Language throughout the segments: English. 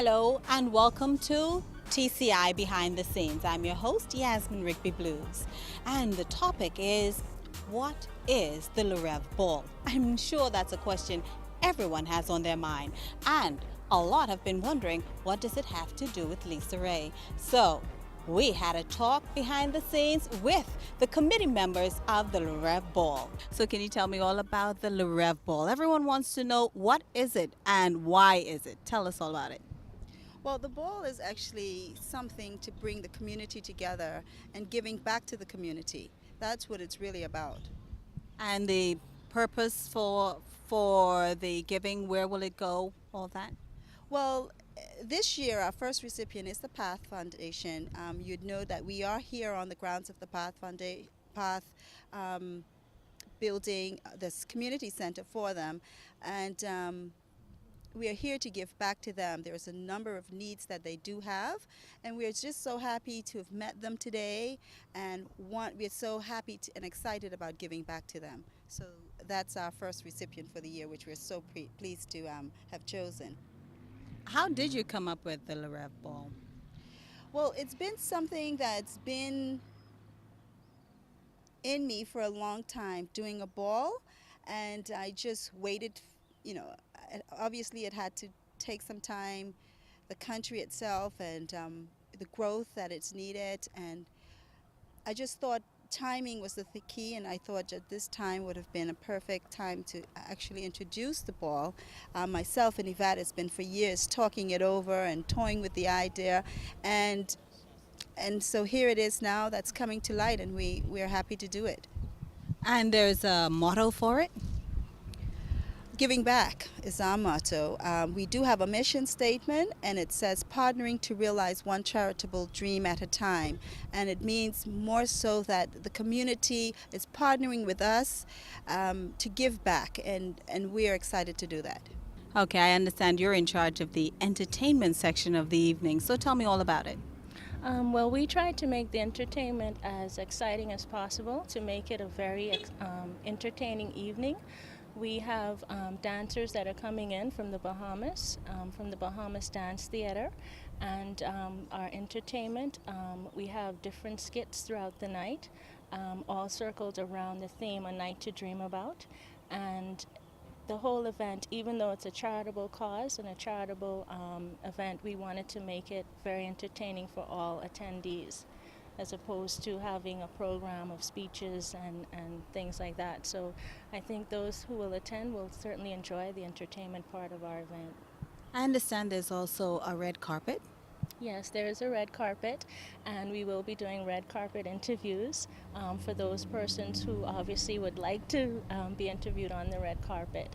Hello and welcome to TCI Behind the Scenes. I'm your host, Yasmin Rigby Blues. And the topic is, what is the Le Reve Ball? I'm sure that's a question everyone has on their mind. And a lot have been wondering, what does it have to do with Lisa Ray? So we had a talk behind the scenes with the committee members of the Le Reve Ball. So can you tell me all about the Le Reve Ball? Everyone wants to know, what is it and why is it? Tell us all about it. Well, the ball is actually something to bring the community together and giving back to the community. That's what it's really about. And the purpose for the giving, where will it go, all that? Well, this year our first recipient is the Path Foundation. You'd know that we are here on the grounds of the Path um, building this community center for them, and we are here to give back to them. There's a number of needs that they do have, and we're just so happy to have met them today, and we're so happy and excited about giving back to them. So that's our first recipient for the year, which we're so pleased to have chosen. How did you come up with the Le Reve Ball? Well, it's been something that's been in me for a long time, doing a ball, and I just waited. You know, obviously it had to take some time, the country itself, and the growth that it's needed, and I just thought timing was the key, and I thought that this time would have been a perfect time to actually introduce the ball. Myself and Yvette has been for years talking it over and toying with the idea, and so here it is now that's coming to light, and we're happy to do it. And there's a motto for it? Giving back is our motto. We do have a mission statement, and it says partnering to realize one charitable dream at a time. And it means more so that the community is partnering with us to give back, and we are excited to do that. Okay, I understand you're in charge of the entertainment section of the evening, so tell me all about it. Well, we tried to make the entertainment as exciting as possible to make it a very entertaining evening. We have dancers that are coming in from the Bahamas Dance Theater, and our entertainment, we have different skits throughout the night, all circled around the theme A Night to Dream About. And the whole event, even though it's a charitable cause and a charitable event, we wanted to make it very entertaining for all attendees, as opposed to having a program of speeches and things like that. So I think those who will attend will certainly enjoy the entertainment part of our event. I understand there's also a red carpet. Yes, there is a red carpet, and we will be doing red carpet interviews for those persons who obviously would like to be interviewed on the red carpet.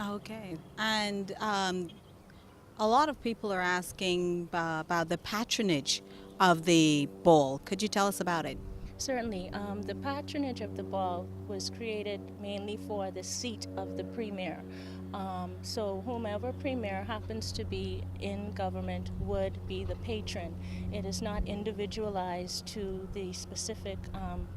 Okay. And a lot of people are asking about the patronage of the ball. Could you tell us about it? Certainly. The patronage of the ball was created mainly for the seat of the premier. So whomever premier happens to be in government would be the patron. It is not individualized to the specific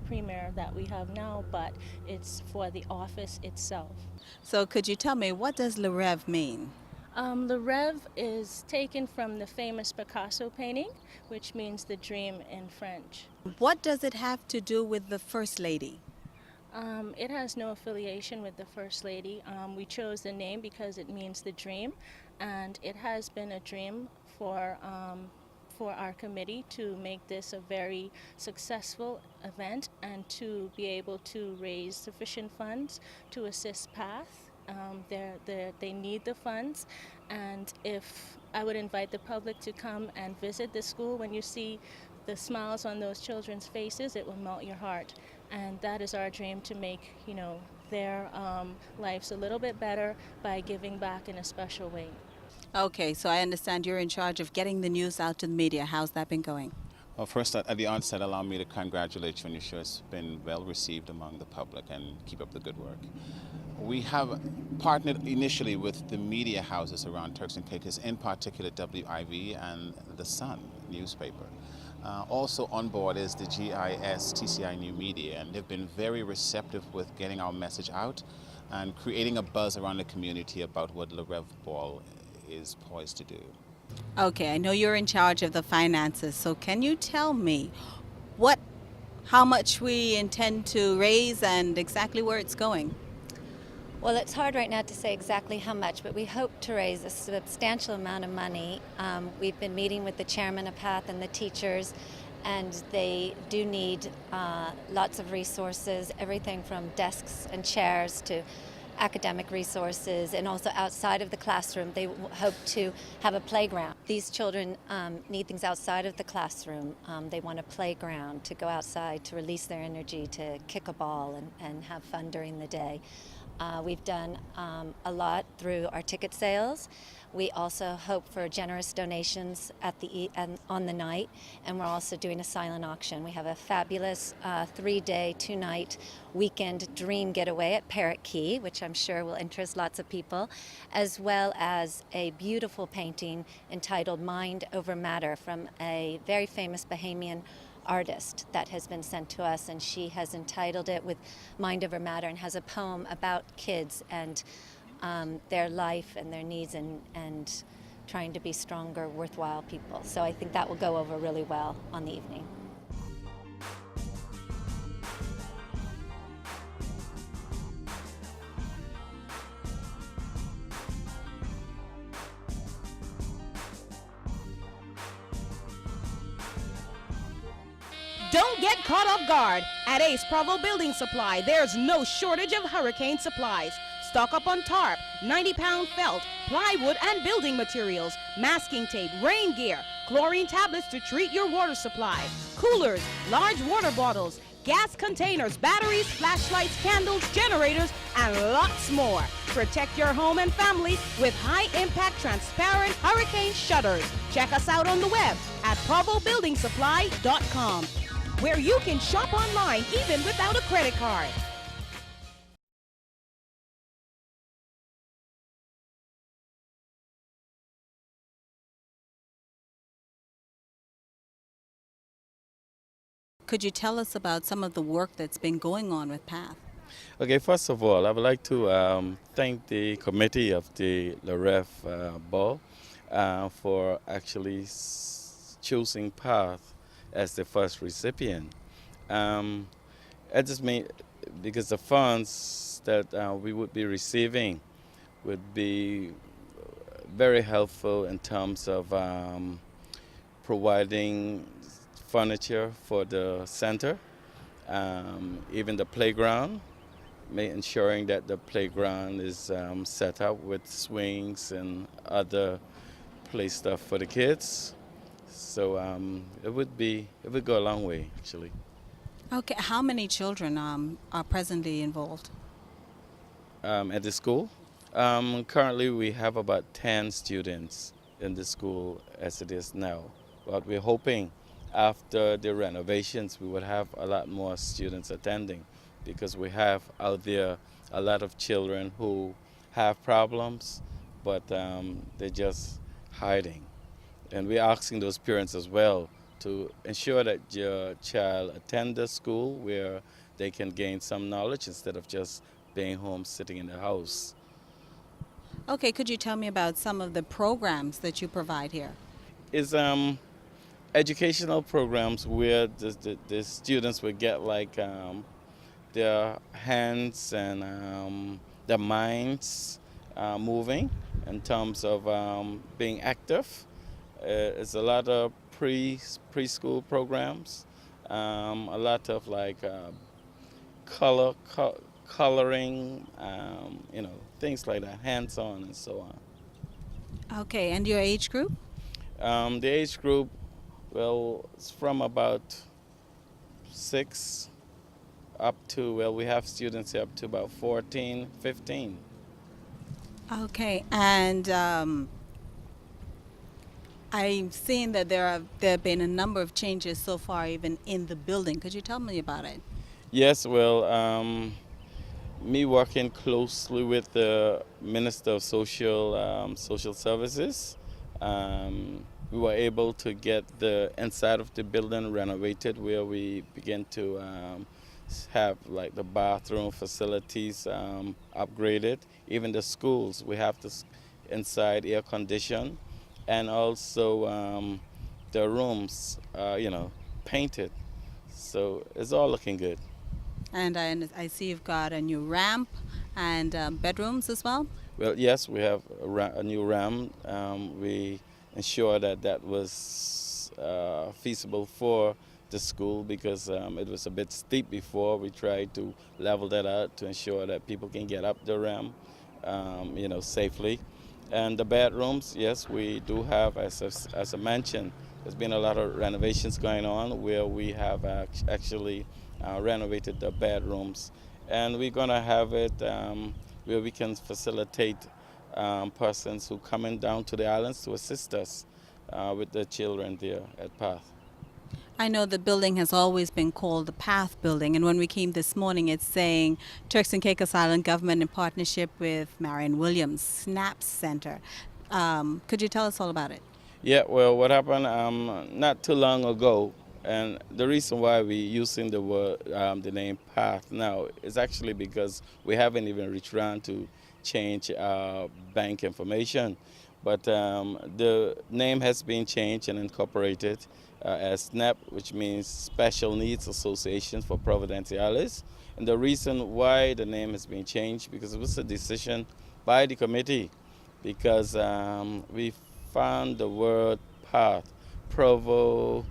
premier that we have now, but it's for the office itself. So could you tell me, what does Le Reve mean? Le Rêve is taken from the famous Picasso painting, which means the dream in French. What does it have to do with the First Lady? It has no affiliation with the First Lady. We chose the name because it means the dream, and it has been a dream for our committee to make this a very successful event and to be able to raise sufficient funds to assist PATH. They need the funds, and if I would invite the public to come and visit the school, when you see the smiles on those children's faces, it will melt your heart. And that is our dream, to make their lives a little bit better by giving back in a special way. Okay, so I understand you're in charge of getting the news out to the media. How's that been going? Well, first, at the onset, allow me to congratulate you on your show. It's been well received among the public, and keep up the good work. We have partnered initially with the media houses around Turks and Caicos, in particular WIV and The Sun newspaper. Also on board is the GIS TCI New Media, and they've been very receptive with getting our message out and creating a buzz around the community about what Le Reve Ball is poised to do. Okay, I know you're in charge of the finances, so can you tell me what, how much we intend to raise and exactly where it's going? Well, it's hard right now to say exactly how much, but we hope to raise a substantial amount of money. We've been meeting with the chairman of PATH and the teachers, and they do need lots of resources, everything from desks and chairs to academic resources, and also outside of the classroom. They hope to have a playground. These children need things outside of the classroom. They want a playground to go outside to release their energy, to kick a ball and have fun during the day. We've done a lot through our ticket sales. We also hope for generous donations on the night, and we're also doing a silent auction. We have a fabulous 3-day, 2-night weekend dream getaway at Parrot Key, which I'm sure will interest lots of people, as well as a beautiful painting entitled Mind Over Matter from a very famous Bahamian artist that has been sent to us, and she has entitled it with Mind Over Matter and has a poem about kids and their life and their needs and trying to be stronger, worthwhile people. So I think that will go over really well on the evening. Don't get caught off guard. At Ace Provo Building Supply, there's no shortage of hurricane supplies. Stock up on tarp, 90-pound felt, plywood and building materials, masking tape, rain gear, chlorine tablets to treat your water supply, coolers, large water bottles, gas containers, batteries, flashlights, candles, generators, and lots more. Protect your home and family with high-impact transparent hurricane shutters. Check us out on the web at provobuildingsupply.com, where you can shop online even without a credit card. Could you tell us about some of the work that's been going on with PATH? Okay, first of all, I would like to thank the committee of the Le Reve Ball for actually choosing PATH as the first recipient. I just mean because the funds that we would be receiving would be very helpful in terms of providing furniture for the center, even the playground, ensuring that the playground is set up with swings and other play stuff for the kids. So it would go a long way, actually. Okay, how many children are presently involved? At the school, currently we have about 10 students in the school as it is now, but we're hoping after the renovations we would have a lot more students attending, because we have out there a lot of children who have problems, but they're just hiding. And we're asking those parents as well to ensure that your child attend the school where they can gain some knowledge instead of just being home sitting in the house. Okay, could you tell me about some of the programs that you provide here? Is educational programs where the students will get like their hands and their minds moving in terms of being active. It's a lot of preschool programs, a lot of like coloring, things like that, hands-on and so on. Okay, and your age group? The age group, well, it's from about 6 up to, well, we have students up to about 14, 15. Okay, and I've seen that there have been a number of changes so far, even in the building. Could you tell me about it? Yes, well, me working closely with the Minister of Social Services, we were able to get the inside of the building renovated, where we begin to have like the bathroom facilities upgraded. Even the schools, we have to inside air conditioned, and also the rooms, painted. So it's all looking good. And I see you've got a new ramp and bedrooms as well. Well, yes, we have a new RAM. We ensure that that was feasible for the school because it was a bit steep before. We tried to level that out to ensure that people can get up the RAM, safely. And the bedrooms, yes, we do have, as I mentioned, there's been a lot of renovations going on where we have actually renovated the bedrooms. And we're going to have it where we can facilitate persons who coming down to the islands to assist us with the children there at Path. I know the building has always been called the Path Building, and when we came this morning, it's saying Turks and Caicos Island Government in partnership with Marion Williams SNAP Center. Could you tell us all about it? Yeah, well, what happened not too long ago, and the reason why we're using the word, the name Path now is actually because we haven't even reached around to change our bank information. But the name has been changed and incorporated as SNAP, which means Special Needs Association for Providenciales. And the reason why the name has been changed, because it was a decision by the committee, because we found the word path, Provo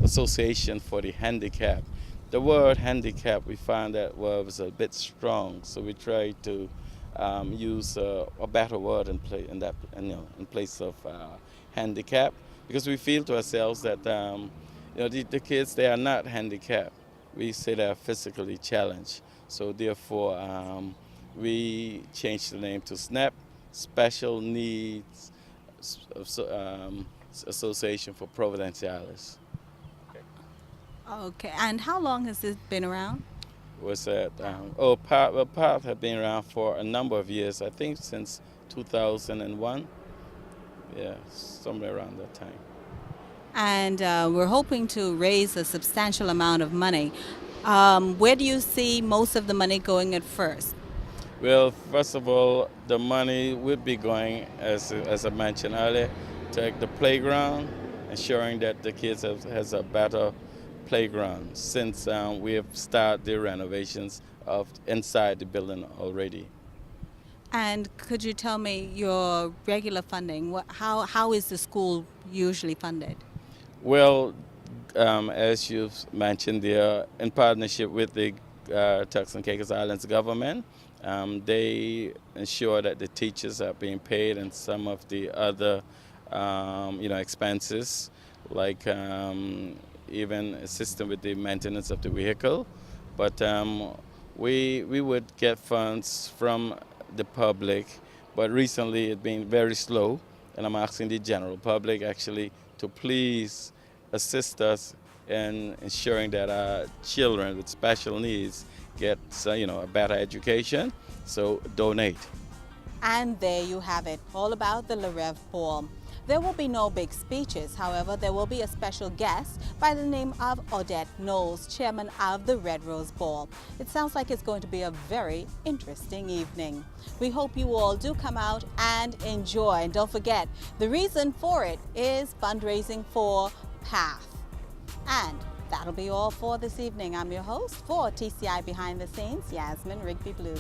Association for the Handicapped. The word handicap, we found that was a bit strong, so we tried to use a better word in place of handicap, because we feel to ourselves that the kids, they are not handicapped. We say they are physically challenged. So therefore, we changed the name to SNAP, Special Needs Association for Providenciales. Okay, and how long has this been around? Was that Path have been around for a number of years, I think since 2001. Yeah, somewhere around that time. And we're hoping to raise a substantial amount of money. Where do you see most of the money going at first? Well, first of all, the money would be going, as I mentioned earlier, to the playground, ensuring that the kids has a better playground, since we have started the renovations of inside the building already. And could you tell me your regular funding? How is the school usually funded? Well, as you've mentioned, they are in partnership with the Turks and Caicos Islands government. They ensure that the teachers are being paid and some of the other expenses, like even assisting with the maintenance of the vehicle. But we would get funds from the public, but recently it's been very slow, and I'm asking the general public actually to please assist us in ensuring that our children with special needs get a better education. So donate. And there you have it, all about the Le Reve Ball. There will be no big speeches. However, there will be a special guest by the name of Odette Knowles, chairman of the Red Rose Ball. It sounds like it's going to be a very interesting evening. We hope you all do come out and enjoy. And don't forget, the reason for it is fundraising for Path. And that'll be all for this evening. I'm your host for TCI Behind the Scenes, Yasmin Rigby Blues.